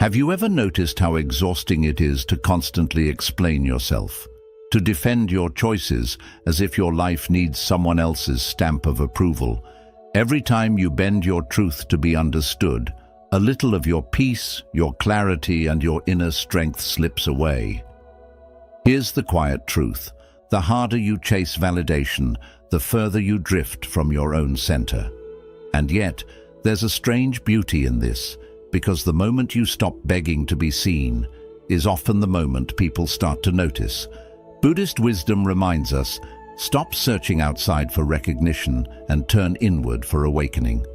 Have you ever noticed how exhausting it is to constantly explain yourself, to defend your choices as if your life needs someone else's stamp of approval? Every time you bend your truth to be understood, a little of your peace, your clarity, and your inner strength slips away. Here's the quiet truth. The harder you chase validation, the further you drift from your own center. And yet, there's a strange beauty in this, because the moment you stop begging to be seen is often the moment people start to notice. Buddhist wisdom reminds us, stop searching outside for recognition and turn inward for awakening.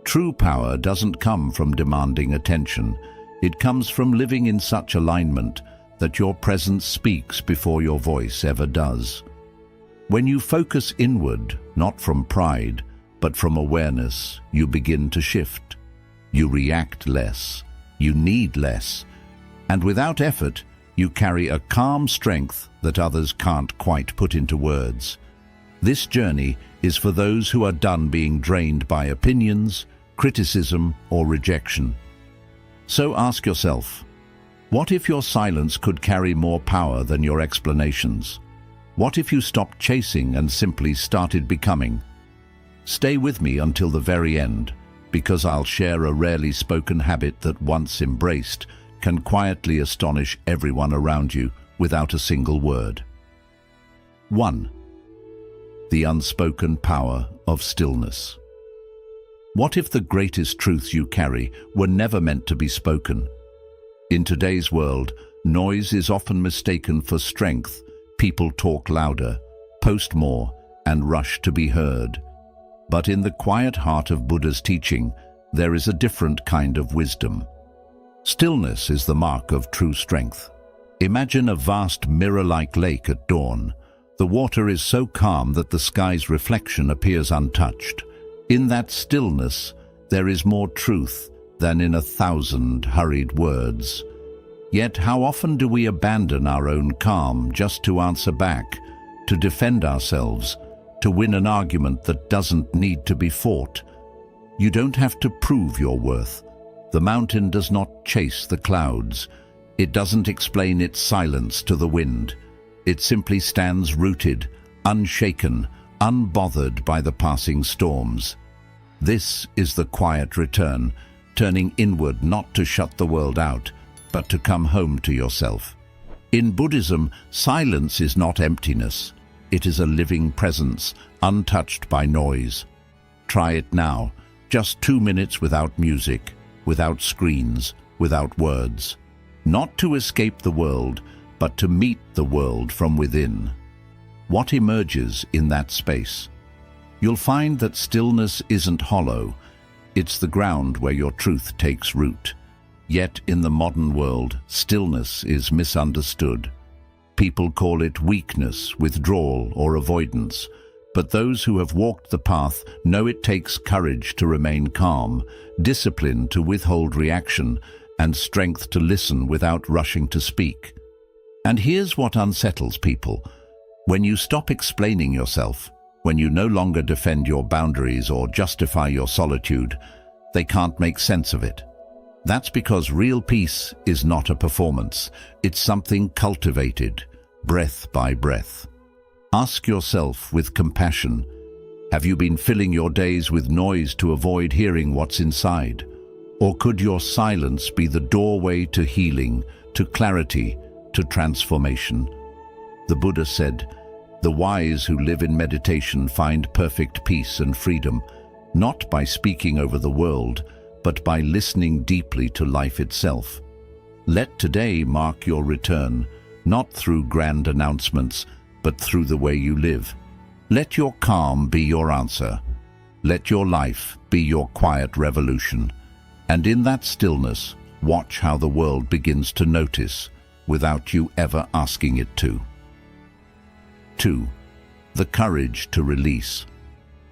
True power doesn't come from demanding attention. It comes from living in such alignment that your presence speaks before your voice ever does. When you focus inward, not from pride, but from awareness, you begin to shift. You react less, you need less, and without effort, you carry a calm strength that others can't quite put into words. This journey is for those who are done being drained by opinions, criticism, or rejection. So ask yourself, what if your silence could carry more power than your explanations? What if you stopped chasing and simply started becoming? Stay with me until the very end, because I'll share a rarely spoken habit that, once embraced, can quietly astonish everyone around you without a single word. 1. The unspoken power of stillness. What if the greatest truths you carry were never meant to be spoken? In today's world, noise is often mistaken for strength. People talk louder, post more, and rush to be heard. But in the quiet heart of Buddha's teaching, there is a different kind of wisdom. Stillness is the mark of true strength. Imagine a vast mirror-like lake at dawn. The water is so calm that the sky's reflection appears untouched. In that stillness, there is more truth than in 1,000 hurried words. Yet how often do we abandon our own calm just to answer back, to defend ourselves, to win an argument that doesn't need to be fought? You don't have to prove your worth. The mountain does not chase the clouds. It doesn't explain its silence to the wind. It simply stands rooted, unshaken, unbothered by the passing storms. This is the quiet return, turning inward not to shut the world out, but to come home to yourself. In Buddhism, silence is not emptiness. It is a living presence, untouched by noise. Try it now, just 2 minutes without music, without screens, without words. Not to escape the world, but to meet the world from within. What emerges in that space? You'll find that stillness isn't hollow. It's the ground where your truth takes root. Yet in the modern world, stillness is misunderstood. People call it weakness, withdrawal, or avoidance. But those who have walked the path know it takes courage to remain calm, discipline to withhold reaction, and strength to listen without rushing to speak. And here's what unsettles people. When you stop explaining yourself, when you no longer defend your boundaries or justify your solitude, they can't make sense of it. That's because real peace is not a performance. It's something cultivated, breath by breath. Ask yourself with compassion, have you been filling your days with noise to avoid hearing what's inside? Or could your silence be the doorway to healing, to clarity, to transformation? The Buddha said, "The wise who live in meditation find perfect peace and freedom, not by speaking over the world, but by listening deeply to life itself." Let today mark your return, not through grand announcements, but through the way you live. Let your calm be your answer. Let your life be your quiet revolution. And in that stillness, watch how the world begins to notice, without you ever asking it to. 2. The courage to release.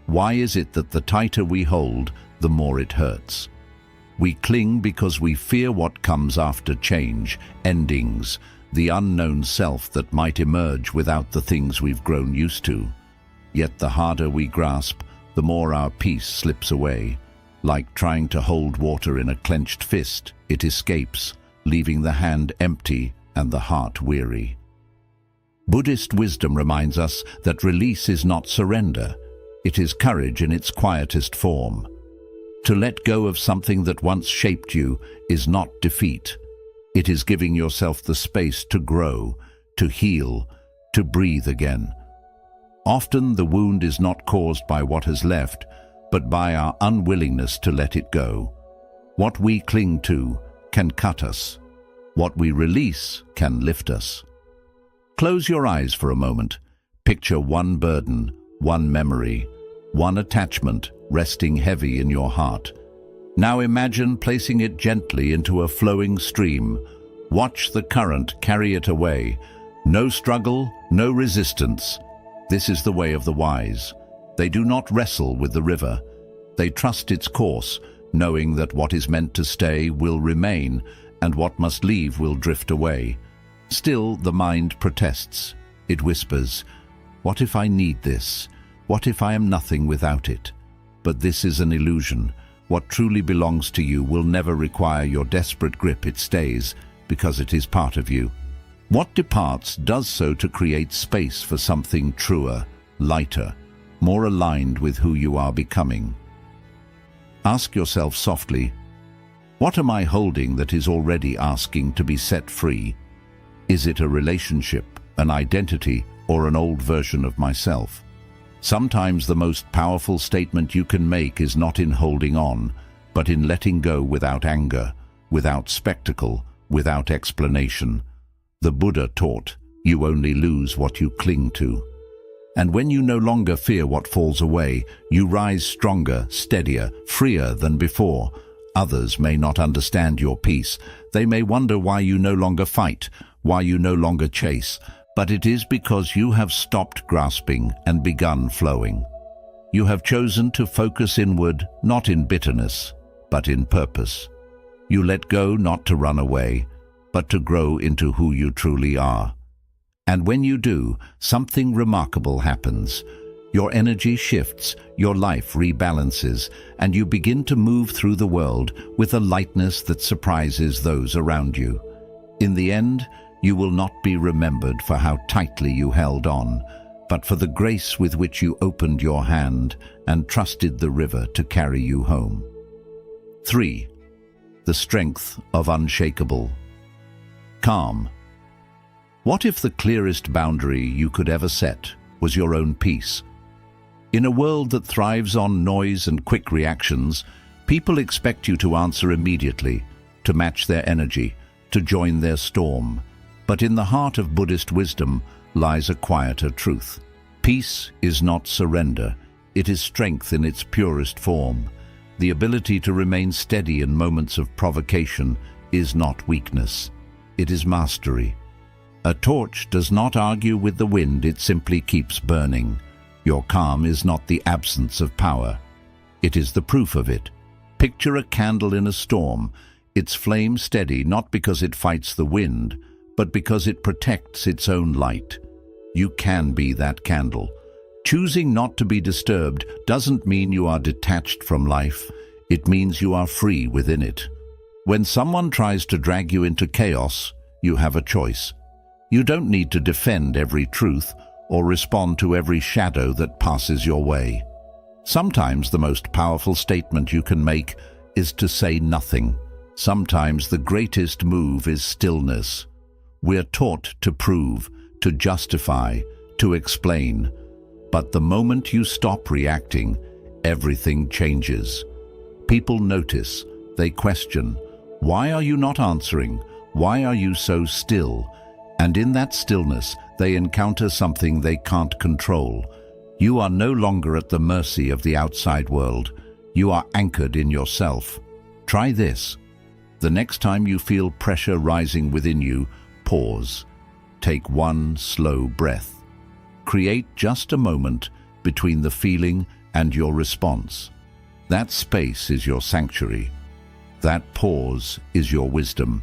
Why is it that the tighter we hold, the more it hurts? We cling because we fear what comes after change, endings, the unknown self that might emerge without the things we've grown used to. Yet the harder we grasp, the more our peace slips away. Like trying to hold water in a clenched fist, it escapes, leaving the hand empty and the heart weary. Buddhist wisdom reminds us that release is not surrender. It is courage in its quietest form. To let go of something that once shaped you is not defeat. It is giving yourself the space to grow, to heal, to breathe again. Often the wound is not caused by what has left, but by our unwillingness to let it go. What we cling to can cut us. What we release can lift us. Close your eyes for a moment. Picture one burden, one memory, one attachment resting heavy in your heart. Now imagine placing it gently into a flowing stream. Watch the current carry it away. No struggle, no resistance. This is the way of the wise. They do not wrestle with the river. They trust its course, knowing that what is meant to stay will remain, and what must leave will drift away. Still, the mind protests. It whispers, "What if I need this? What if I am nothing without it?" But this is an illusion. What truly belongs to you will never require your desperate grip. It stays because it is part of you. What departs does so to create space for something truer, lighter, more aligned with who you are becoming. Ask yourself softly, what am I holding that is already asking to be set free? Is it a relationship, an identity, or an old version of myself? Sometimes the most powerful statement you can make is not in holding on, but in letting go without anger, without spectacle, without explanation. The Buddha taught, you only lose what you cling to. And when you no longer fear what falls away, you rise stronger, steadier, freer than before. Others may not understand your peace. They may wonder why you no longer fight, why you no longer chase, but it is because you have stopped grasping and begun flowing. You have chosen to focus inward, not in bitterness, but in purpose. You let go not to run away, but to grow into who you truly are. And when you do, something remarkable happens. Your energy shifts, your life rebalances, and you begin to move through the world with a lightness that surprises those around you. In the end, you will not be remembered for how tightly you held on, but for the grace with which you opened your hand and trusted the river to carry you home. 3. The strength of unshakable. Calm. What if the clearest boundary you could ever set was your own peace? In a world that thrives on noise and quick reactions, people expect you to answer immediately, to match their energy, to join their storm. But in the heart of Buddhist wisdom lies a quieter truth. Peace is not surrender. It is strength in its purest form. The ability to remain steady in moments of provocation is not weakness. It is mastery. A torch does not argue with the wind, it simply keeps burning. Your calm is not the absence of power. It is the proof of it. Picture a candle in a storm, its flame steady not because it fights the wind, but because it protects its own light. You can be that candle. Choosing not to be disturbed doesn't mean you are detached from life. It means you are free within it. When someone tries to drag you into chaos, you have a choice. You don't need to defend every truth or respond to every shadow that passes your way. Sometimes the most powerful statement you can make is to say nothing. Sometimes the greatest move is stillness. We're taught to prove, to justify, to explain. But the moment you stop reacting, everything changes. People notice, they question, why are you not answering? Why are you so still? And in that stillness, they encounter something they can't control. You are no longer at the mercy of the outside world. You are anchored in yourself. Try this. The next time you feel pressure rising within you, pause. Take one slow breath. Create just a moment between the feeling and your response. That space is your sanctuary. That pause is your wisdom.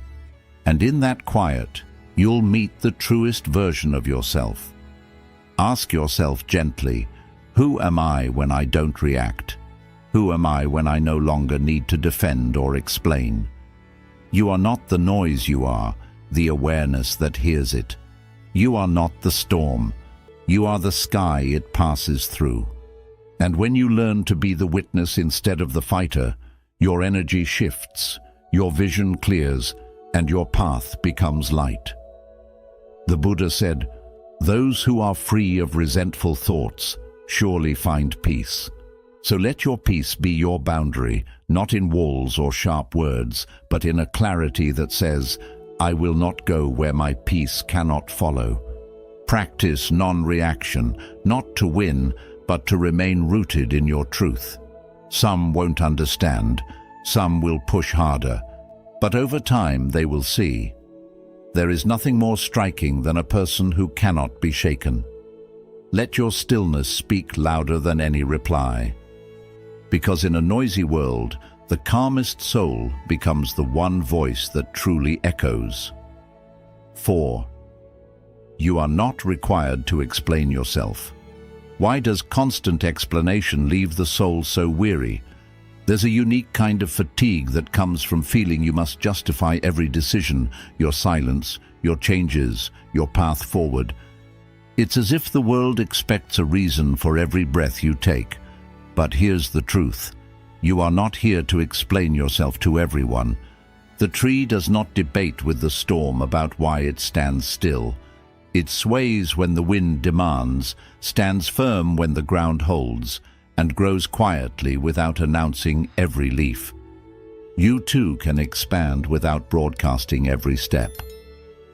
And in that quiet, you'll meet the truest version of yourself. Ask yourself gently, who am I when I don't react? Who am I when I no longer need to defend or explain? You are not the noise, you are the awareness that hears it. You are not the storm. You are the sky it passes through. And when you learn to be the witness instead of the fighter, your energy shifts, your vision clears, and your path becomes light. The Buddha said, "Those who are free of resentful thoughts surely find peace." So let your peace be your boundary, not in walls or sharp words, but in a clarity that says, "I will not go where my peace cannot follow." Practice non-reaction, not to win, but to remain rooted in your truth. Some won't understand, some will push harder, but over time they will see. There is nothing more striking than a person who cannot be shaken. Let your stillness speak louder than any reply. Because in a noisy world, the calmest soul becomes the one voice that truly echoes. 4. You are not required to explain yourself. Why does constant explanation leave the soul so weary? There's a unique kind of fatigue that comes from feeling you must justify every decision, your silence, your changes, your path forward. It's as if the world expects a reason for every breath you take. But here's the truth. You are not here to explain yourself to everyone. The tree does not debate with the storm about why it stands still. It sways when the wind demands, stands firm when the ground holds, and grows quietly without announcing every leaf. You too can expand without broadcasting every step.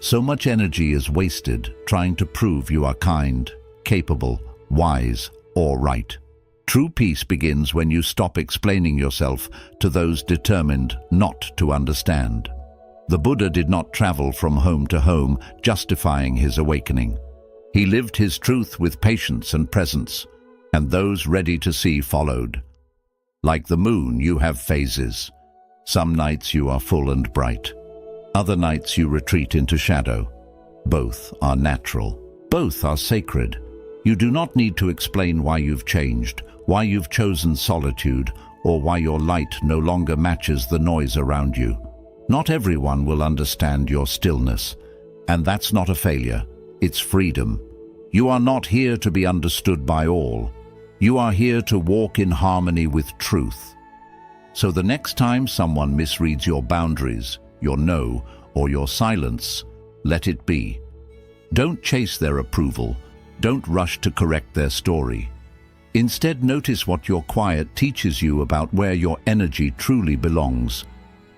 So much energy is wasted trying to prove you are kind, capable, wise, or right. True peace begins when you stop explaining yourself to those determined not to understand. The Buddha did not travel from home to home justifying his awakening. He lived his truth with patience and presence, and those ready to see followed. Like the moon, you have phases. Some nights you are full and bright. Other nights you retreat into shadow. Both are natural. Both are sacred. You do not need to explain why you've changed, why you've chosen solitude, or why your light no longer matches the noise around you. Not everyone will understand your stillness, and that's not a failure, it's freedom. You are not here to be understood by all. You are here to walk in harmony with truth. So the next time someone misreads your boundaries, your no, or your silence, let it be. Don't chase their approval. Don't rush to correct their story. Instead, notice what your quiet teaches you about where your energy truly belongs.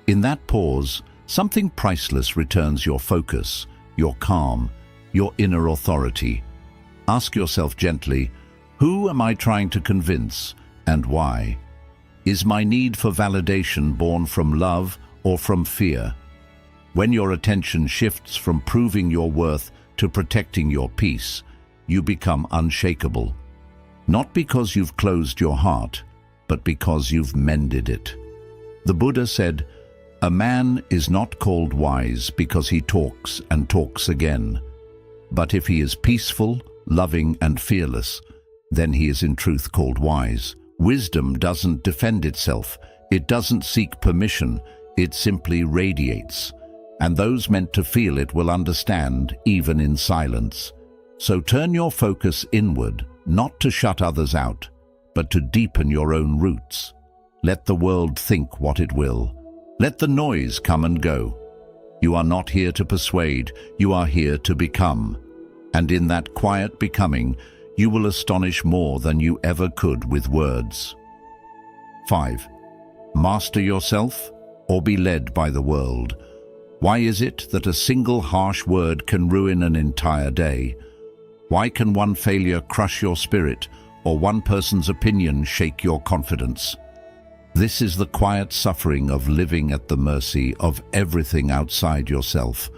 In that pause, something priceless returns your focus, your calm, your inner authority. Ask yourself gently, who am I trying to convince, and why? Is my need for validation born from love or from fear? When your attention shifts from proving your worth to protecting your peace, you become unshakable. Not because you've closed your heart, but because you've mended it. The Buddha said, "A man is not called wise because he talks and talks again. But if he is peaceful, loving, and fearless, then he is in truth called wise." Wisdom doesn't defend itself. It doesn't seek permission. It simply radiates. And those meant to feel it will understand, even in silence. So turn your focus inward, not to shut others out, but to deepen your own roots. Let the world think what it will. Let the noise come and go. You are not here to persuade, you are here to become. And in that quiet becoming, you will astonish more than you ever could with words. 5. Master yourself or be led by the world. Why is it that a single harsh word can ruin an entire day? Why can one failure crush your spirit or one person's opinion shake your confidence? This is the quiet suffering of living at the mercy of everything outside yourself.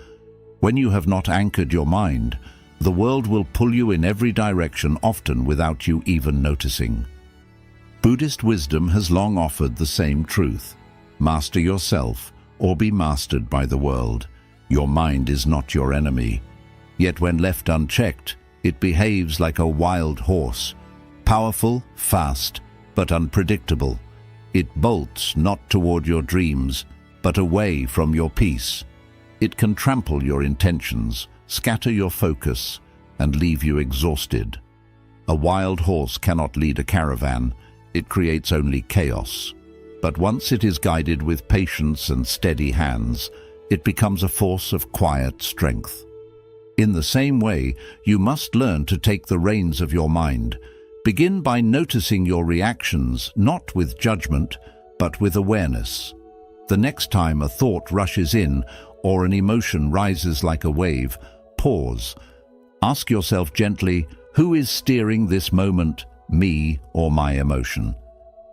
When you have not anchored your mind, the world will pull you in every direction, often without you even noticing. Buddhist wisdom has long offered the same truth. Master yourself or be mastered by the world. Your mind is not your enemy. Yet when left unchecked, it behaves like a wild horse, powerful, fast, but unpredictable. It bolts not toward your dreams, but away from your peace. It can trample your intentions, scatter your focus, and leave you exhausted. A wild horse cannot lead a caravan, it creates only chaos. But once it is guided with patience and steady hands, it becomes a force of quiet strength. In the same way, you must learn to take the reins of your mind. Begin by noticing your reactions, not with judgment, but with awareness. The next time a thought rushes in or an emotion rises like a wave, pause. Ask yourself gently, who is steering this moment, me or my emotion?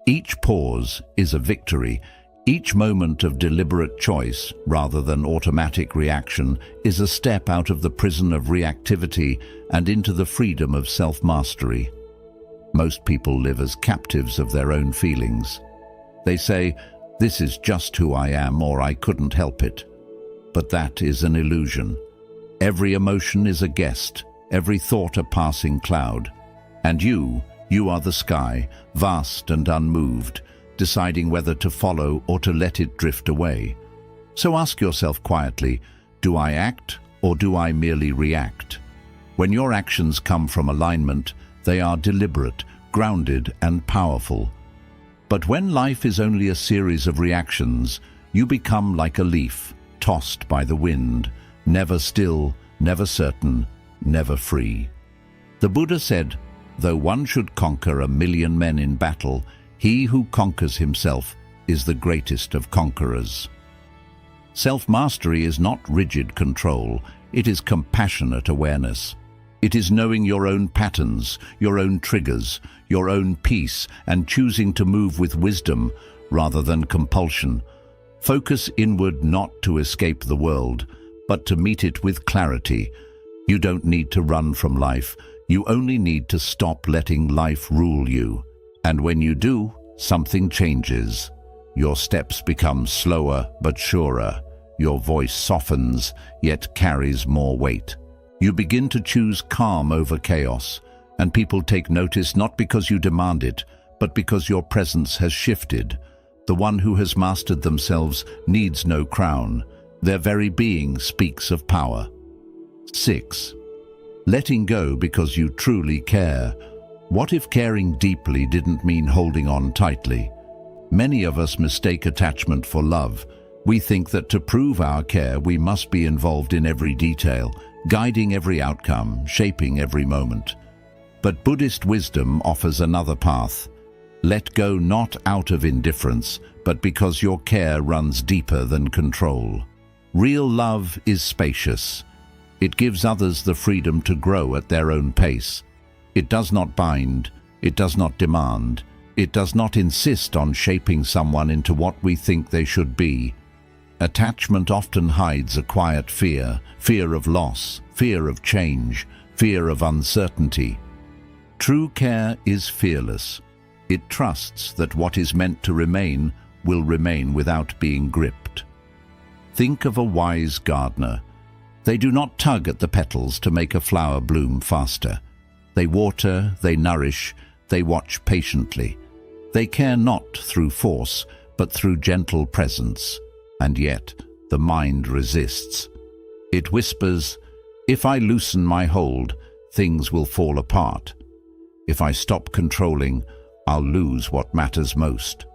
Each pause is a victory. Each moment of deliberate choice, rather than automatic reaction, is a step out of the prison of reactivity and into the freedom of self-mastery. Most people live as captives of their own feelings. They say, "This is just who I am," or "I couldn't help it." But that is an illusion. Every emotion is a guest, every thought a passing cloud. And you are the sky, vast and unmoved, deciding whether to follow or to let it drift away. So ask yourself quietly, do I act or do I merely react? When your actions come from alignment, they are deliberate, grounded, and powerful. But when life is only a series of reactions, you become like a leaf, tossed by the wind, never still, never certain, never free. The Buddha said, "Though one should conquer 1,000,000 men in battle, he who conquers himself is the greatest of conquerors." Self-mastery is not rigid control, it is compassionate awareness. It is knowing your own patterns, your own triggers, your own peace, and choosing to move with wisdom rather than compulsion. Focus inward not to escape the world, but to meet it with clarity. You don't need to run from life, you only need to stop letting life rule you. And when you do, something changes. Your steps become slower but surer. Your voice softens, yet carries more weight. You begin to choose calm over chaos, and people take notice not because you demand it, but because your presence has shifted. The one who has mastered themselves needs no crown. Their very being speaks of power. 6. Letting go because you truly care. What if caring deeply didn't mean holding on tightly? Many of us mistake attachment for love. We think that to prove our care, we must be involved in every detail, guiding every outcome, shaping every moment. But Buddhist wisdom offers another path. Let go not out of indifference, but because your care runs deeper than control. Real love is spacious. It gives others the freedom to grow at their own pace. It does not bind, it does not demand, it does not insist on shaping someone into what we think they should be. Attachment often hides a quiet fear, fear of loss, fear of change, fear of uncertainty. True care is fearless. It trusts that what is meant to remain will remain without being gripped. Think of a wise gardener. They do not tug at the petals to make a flower bloom faster. They water, they nourish, they watch patiently. They care not through force, but through gentle presence. And yet, the mind resists. It whispers, if I loosen my hold, things will fall apart. If I stop controlling, I'll lose what matters most.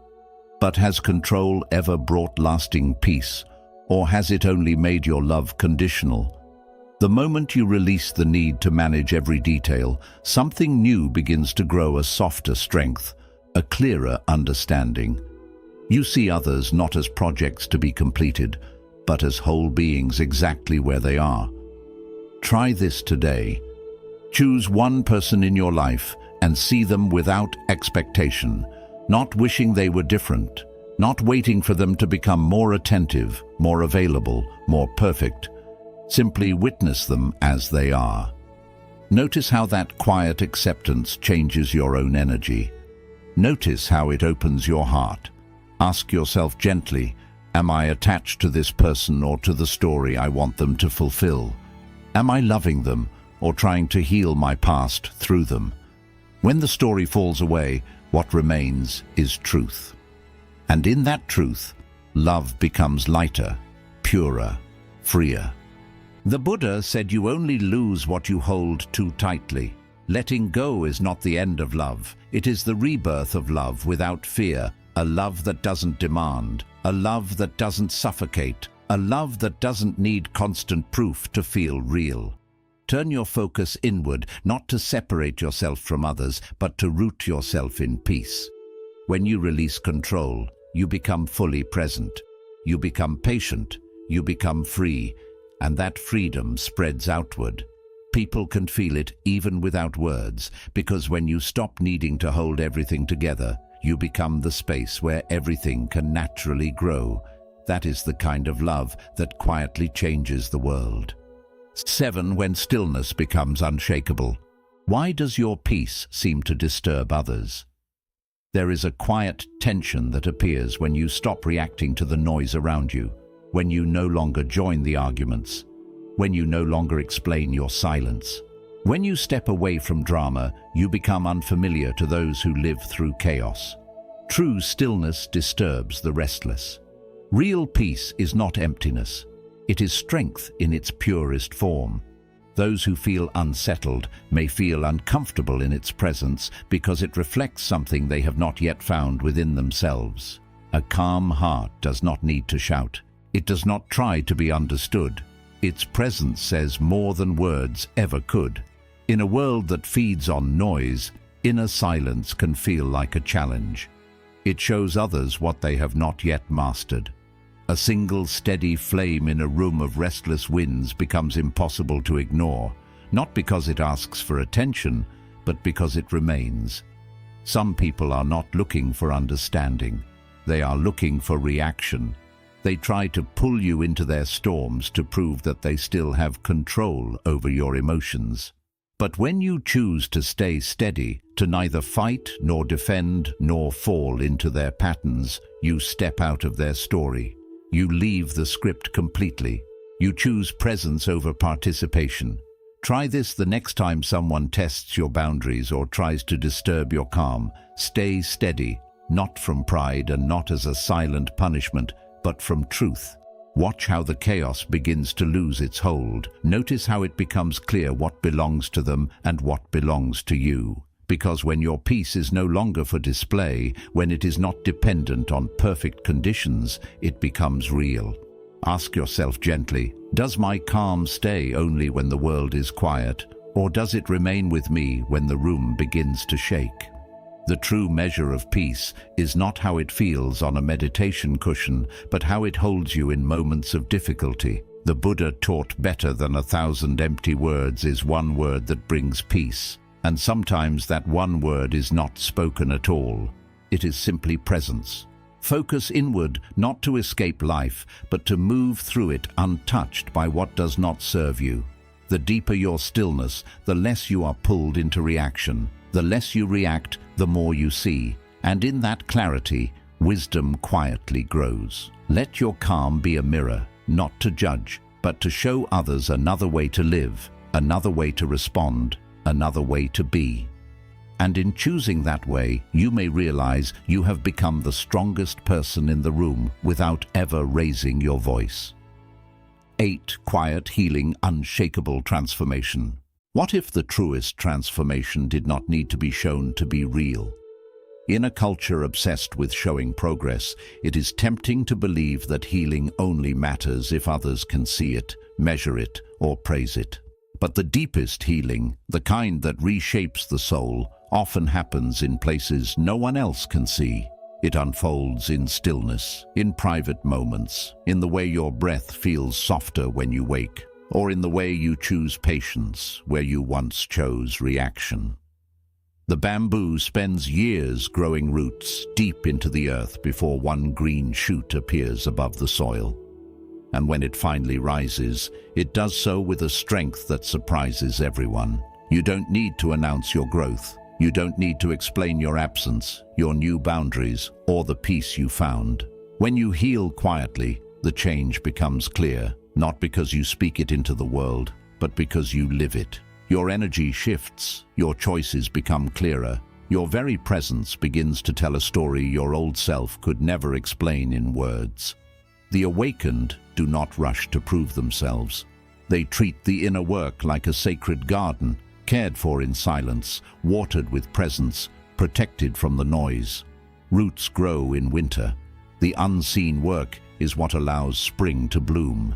But has control ever brought lasting peace, or has it only made your love conditional? The moment you release the need to manage every detail, something new begins to grow, a softer strength, a clearer understanding. You see others not as projects to be completed, but as whole beings exactly where they are. Try this today. Choose one person in your life and see them without expectation, not wishing they were different, not waiting for them to become more attentive, more available, more perfect. Simply witness them as they are. Notice how that quiet acceptance changes your own energy. Notice how it opens your heart. Ask yourself gently, am I attached to this person or to the story I want them to fulfill? Am I loving them or trying to heal my past through them? When the story falls away, what remains is truth. And in that truth love becomes lighter, purer, freer. The Buddha said you only lose what you hold too tightly. Letting go is not the end of love. It is the rebirth of love without fear, a love that doesn't demand, a love that doesn't suffocate, a love that doesn't need constant proof to feel real. Turn your focus inward, not to separate yourself from others, but to root yourself in peace. When you release control, you become fully present. You become patient, you become free, and that freedom spreads outward. People can feel it even without words, because when you stop needing to hold everything together, you become the space where everything can naturally grow. That is the kind of love that quietly changes the world. 7. When stillness becomes unshakable. Why does your peace seem to disturb others? There is a quiet tension that appears when you stop reacting to the noise around you, when you no longer join the arguments, when you no longer explain your silence. When you step away from drama, you become unfamiliar to those who live through chaos. True stillness disturbs the restless. Real peace is not emptiness. It is strength in its purest form. Those who feel unsettled may feel uncomfortable in its presence because it reflects something they have not yet found within themselves. A calm heart does not need to shout. It does not try to be understood. Its presence says more than words ever could. In a world that feeds on noise, inner silence can feel like a challenge. It shows others what they have not yet mastered. A single steady flame in a room of restless winds becomes impossible to ignore, not because it asks for attention, but because it remains. Some people are not looking for understanding. They are looking for reaction. They try to pull you into their storms to prove that they still have control over your emotions. But when you choose to stay steady, to neither fight nor defend nor fall into their patterns, you step out of their story. You leave the script completely. You choose presence over participation. Try this the next time someone tests your boundaries or tries to disturb your calm. Stay steady, not from pride and not as a silent punishment, but from truth. Watch how the chaos begins to lose its hold. Notice how it becomes clear what belongs to them and what belongs to you. Because when your peace is no longer for display, when it is not dependent on perfect conditions, it becomes real. Ask yourself gently, does my calm stay only when the world is quiet, or does it remain with me when the room begins to shake? The true measure of peace is not how it feels on a meditation cushion, but how it holds you in moments of difficulty. The Buddha taught better than 1,000 empty words is one word that brings peace. And sometimes that one word is not spoken at all. It is simply presence. Focus inward, not to escape life, but to move through it untouched by what does not serve you. The deeper your stillness, the less you are pulled into reaction. The less you react, the more you see. And in that clarity, wisdom quietly grows. Let your calm be a mirror, not to judge, but to show others another way to live, another way to respond, another way to be. And in choosing that way, you may realize you have become the strongest person in the room without ever raising your voice. 8. Quiet, healing, unshakable transformation. What if the truest transformation did not need to be shown to be real? In a culture obsessed with showing progress, it is tempting to believe that healing only matters if others can see it, measure it, or praise it. But the deepest healing, the kind that reshapes the soul, often happens in places no one else can see. It unfolds in stillness, in private moments, in the way your breath feels softer when you wake, or in the way you choose patience where you once chose reaction. The bamboo spends years growing roots deep into the earth before one green shoot appears above the soil. And when it finally rises, it does so with a strength that surprises everyone. You don't need to announce your growth. You don't need to explain your absence, your new boundaries, or the peace you found. When you heal quietly, the change becomes clear, not because you speak it into the world, but because you live it. Your energy shifts, your choices become clearer. Your very presence begins to tell a story your old self could never explain in words. The awakened do not rush to prove themselves. They treat the inner work like a sacred garden, cared for in silence, watered with presence, protected from the noise. Roots grow in winter. The unseen work is what allows spring to bloom.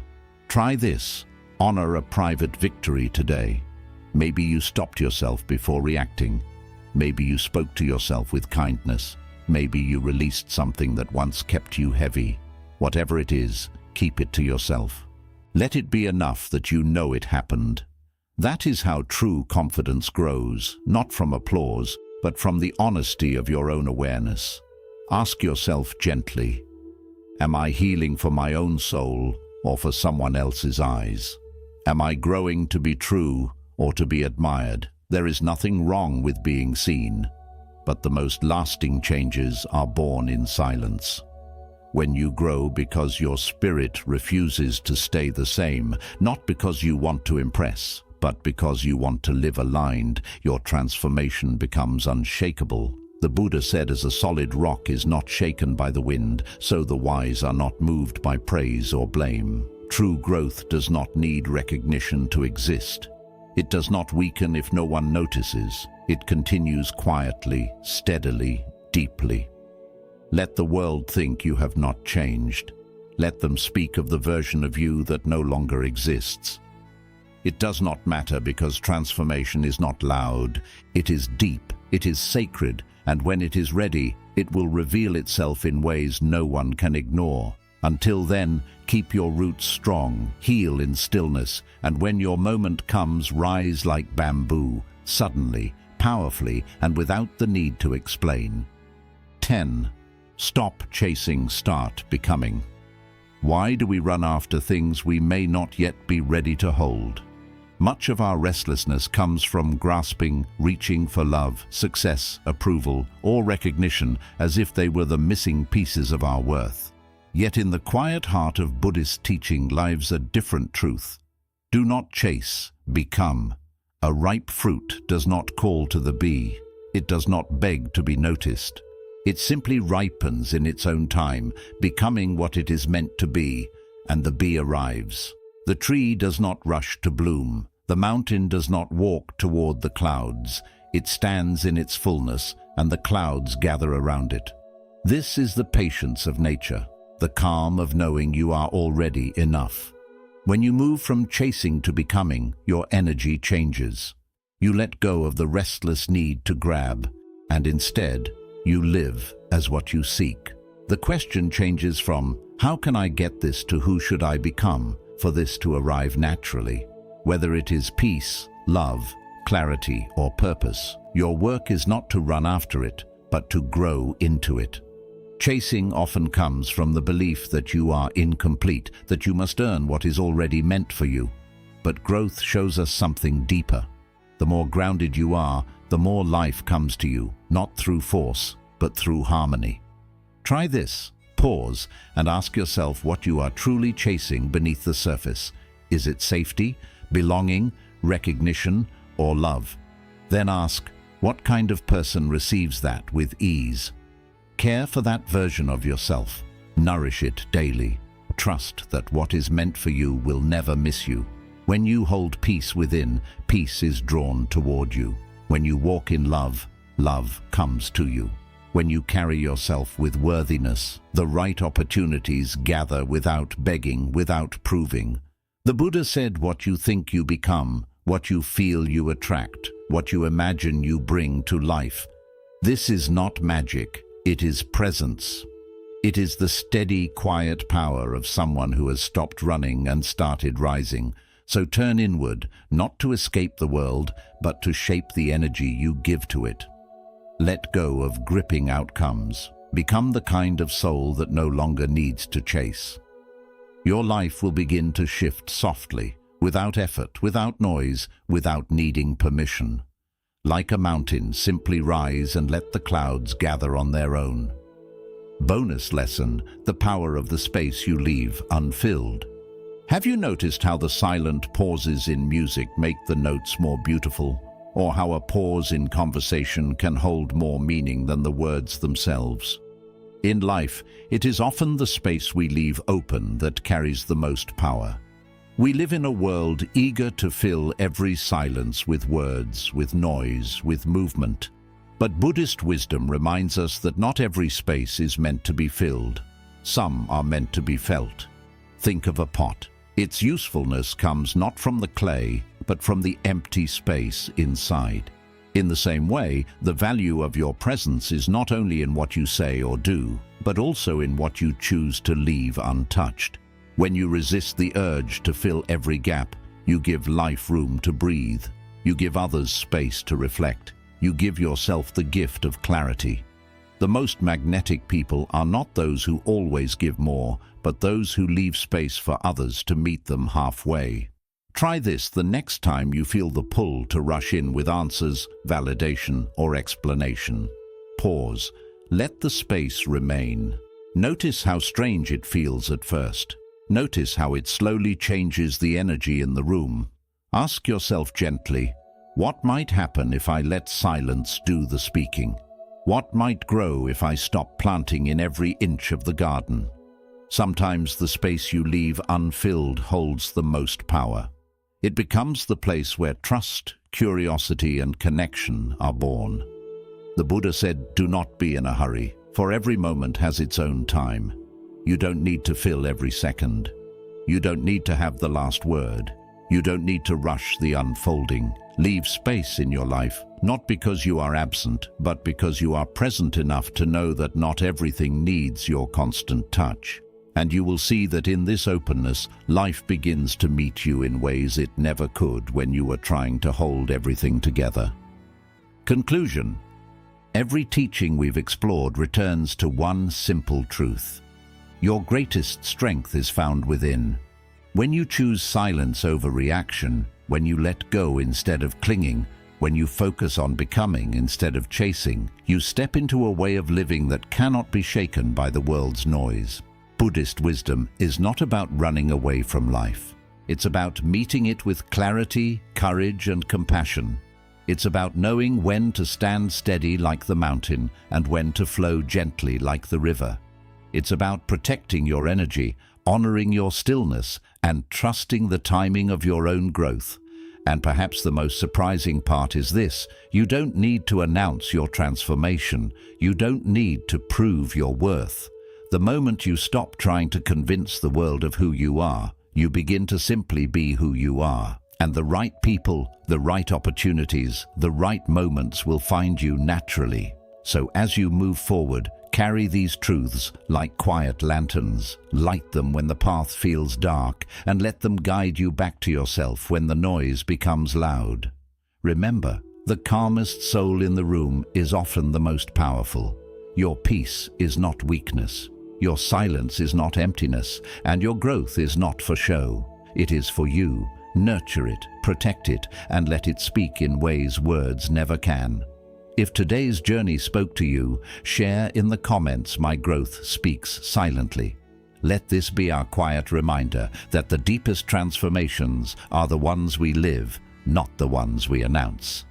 Try this. Honor a private victory today. Maybe you stopped yourself before reacting. Maybe you spoke to yourself with kindness. Maybe you released something that once kept you heavy. Whatever it is, keep it to yourself. Let it be enough that you know it happened. That is how true confidence grows, not from applause, but from the honesty of your own awareness. Ask yourself gently, am I healing for my own soul or for someone else's eyes? Am I growing to be true or to be admired? There is nothing wrong with being seen, but the most lasting changes are born in silence. When you grow because your spirit refuses to stay the same, not because you want to impress, but because you want to live aligned, your transformation becomes unshakable. The Buddha said, as a solid rock is not shaken by the wind, so the wise are not moved by praise or blame. True growth does not need recognition to exist. It does not weaken if no one notices. It continues quietly, steadily, deeply. Let the world think you have not changed. Let them speak of the version of you that no longer exists. It does not matter, because transformation is not loud. It is deep, it is sacred, and when it is ready, it will reveal itself in ways no one can ignore. Until then, keep your roots strong, heal in stillness, and when your moment comes, rise like bamboo, suddenly, powerfully, and without the need to explain. 10. Stop chasing, start becoming. Why do we run after things we may not yet be ready to hold? Much of our restlessness comes from grasping, reaching for love, success, approval, or recognition as if they were the missing pieces of our worth. Yet in the quiet heart of Buddhist teaching lies a different truth. Do not chase, become. A ripe fruit does not call to the bee. It does not beg to be noticed. It simply ripens in its own time, becoming what it is meant to be, and the bee arrives. The tree does not rush to bloom. The mountain does not walk toward the clouds. It stands in its fullness, and the clouds gather around it. This is the patience of nature, the calm of knowing you are already enough. When you move from chasing to becoming, your energy changes. You let go of the restless need to grab, and instead, you live as what you seek. The question changes from, how can I get this, to who should I become for this to arrive naturally? Whether it is peace, love, clarity, or purpose, your work is not to run after it, but to grow into it. Chasing often comes from the belief that you are incomplete, that you must earn what is already meant for you. But growth shows us something deeper. The more grounded you are, the more life comes to you, not through force, but through harmony. Try this. Pause and ask yourself what you are truly chasing beneath the surface. Is it safety, belonging, recognition, or love? Then ask, what kind of person receives that with ease? Care for that version of yourself. Nourish it daily. Trust that what is meant for you will never miss you. When you hold peace within, peace is drawn toward you. When you walk in love, love comes to you. When you carry yourself with worthiness, the right opportunities gather without begging, without proving. The Buddha said, what you think you become, what you feel you attract, what you imagine you bring to life. This is not magic, it is presence. It is the steady, quiet power of someone who has stopped running and started rising. So turn inward, not to escape the world, but to shape the energy you give to it. Let go of gripping outcomes. Become the kind of soul that no longer needs to chase. Your life will begin to shift softly, without effort, without noise, without needing permission. Like a mountain, simply rise and let the clouds gather on their own. Bonus lesson: the power of the space you leave unfilled. Have you noticed how the silent pauses in music make the notes more beautiful? Or how a pause in conversation can hold more meaning than the words themselves? In life, it is often the space we leave open that carries the most power. We live in a world eager to fill every silence with words, with noise, with movement. But Buddhist wisdom reminds us that not every space is meant to be filled. Some are meant to be felt. Think of a pot. Its usefulness comes not from the clay, but from the empty space inside. In the same way, the value of your presence is not only in what you say or do, but also in what you choose to leave untouched. When you resist the urge to fill every gap, you give life room to breathe. You give others space to reflect. You give yourself the gift of clarity. The most magnetic people are not those who always give more, but those who leave space for others to meet them halfway. Try this the next time you feel the pull to rush in with answers, validation, or explanation. Pause. Let the space remain. Notice how strange it feels at first. Notice how it slowly changes the energy in the room. Ask yourself gently, what might happen if I let silence do the speaking? What might grow if I stop planting in every inch of the garden? Sometimes the space you leave unfilled holds the most power. It becomes the place where trust, curiosity, and connection are born. The Buddha said, "Do not be in a hurry, for every moment has its own time." You don't need to fill every second. You don't need to have the last word. You don't need to rush the unfolding. Leave space in your life, not because you are absent, but because you are present enough to know that not everything needs your constant touch. And you will see that in this openness, life begins to meet you in ways it never could when you were trying to hold everything together. Conclusion. Every teaching we've explored returns to one simple truth. Your greatest strength is found within. When you choose silence over reaction, when you let go instead of clinging, when you focus on becoming instead of chasing, you step into a way of living that cannot be shaken by the world's noise. Buddhist wisdom is not about running away from life. It's about meeting it with clarity, courage, and compassion. It's about knowing when to stand steady like the mountain and when to flow gently like the river. It's about protecting your energy, honoring your stillness, and trusting the timing of your own growth. And perhaps the most surprising part is this: you don't need to announce your transformation. You don't need to prove your worth. The moment you stop trying to convince the world of who you are, you begin to simply be who you are. And the right people, the right opportunities, the right moments will find you naturally. So as you move forward, carry these truths like quiet lanterns. Light them when the path feels dark, and let them guide you back to yourself when the noise becomes loud. Remember, the calmest soul in the room is often the most powerful. Your peace is not weakness. Your silence is not emptiness, and your growth is not for show. It is for you. Nurture it, protect it, and let it speak in ways words never can. If today's journey spoke to you, share in the comments "My growth speaks silently." Let this be our quiet reminder that the deepest transformations are the ones we live, not the ones we announce.